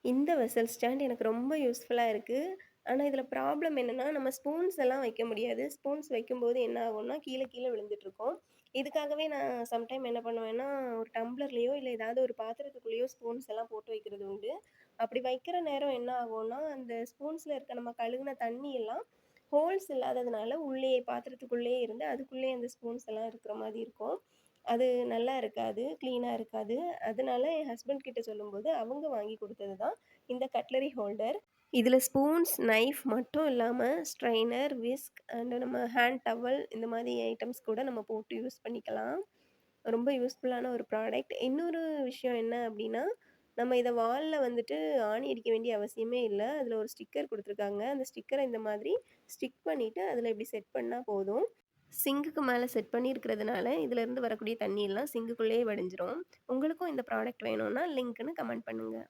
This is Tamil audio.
இந்த வெசல் ஸ்டாண்ட் எனக்கு ரொம்ப யூஸ்ஃபுல்லா இருக்கு. ஆனா, இதில ப்ராப்ளம் என்னன்னா, நம்ம ஸ்பூன்ஸ் எல்லாம் வைக்க முடியாது. ஸ்பூன்ஸ் வைக்கும்போது என்ன ஆகும்னா, கீழ கீழ விழுந்துட்டுருக்கும். இதுக்காகவே நான் சம்டைம் என்ன பண்ணுவேன்னா, ஒரு டம்ளர்லயோ இல்ல ஏதாவது ஒரு பாத்திரத்துக்குள்ளேயோ ஸ்பூன்ஸ் எல்லாம் போட்டு வைக்கிறது உண்டு. அப்படி வைக்கிற நேரம் என்ன ஆகும்னா, அந்த ஸ்பூன்ஸ்ல இருக்க நம்ம கழுகுன தண்ணி எல்லாம் ஹோல்ஸ் இல்லாததுனால உள்ளேயே பாத்திரத்துக்குள்ளேயே இருந்து, அதுக்குள்ளேயே அந்த ஸ்பூன்ஸ் எல்லாம் இருக்கிற மாரி இருக்கும். அது நல்லா இருக்காது. கிளீனா இருக்காது. அதனால என் ஹஸ்பண்ட் கிட்ட சொல்லும்போது, அவங்க வாங்கி குடுத்தது தான் இந்த கட்லரி ஹோல்டர். இதில ஸ்பூன்ஸ், நைஃப் மட்டும் இல்லாம ஸ்ட்ரெய்னர், விஸ்க் அண்ட் நம்ம ஹேண்ட் டவல் இந்த மாரி ஐட்டம்ஸ் கூட நம்ம போட்டு யூஸ் பண்ணிக்கலாம். ரொம்ப யூஸ்ஃபுல்லான ஒரு ப்ராடக்ட். இன்னொரு விஷயம் என்ன அப்டின்னா, நம்ம இத வால்ல வந்துட்டு ஆணி அடிக்க வேண்டிய அவசியமே இல்ல. அதில ஒரு ஸ்டிக்கர் குடுத்துருக்காங்க. அந்த ஸ்டிக்கர இந்த மாதிரி ஸ்டிக் பண்ணிட்டு, அதில இப்டி செட் பண்ணா போதும். சிங்க்குக்கு மேல செட் பண்ணியிருக்கிறதுனால, இதிலருந்து வரக்கூடிய தண்ணி எல்லாம் சிங்க்குக்குள்ளேயே வடிஞ்சிரும். உங்களுக்கும் இந்த ப்ராடக்ட் வேணும்னா லிங்க்ன்னு கமெண்ட் பண்ணுங்க.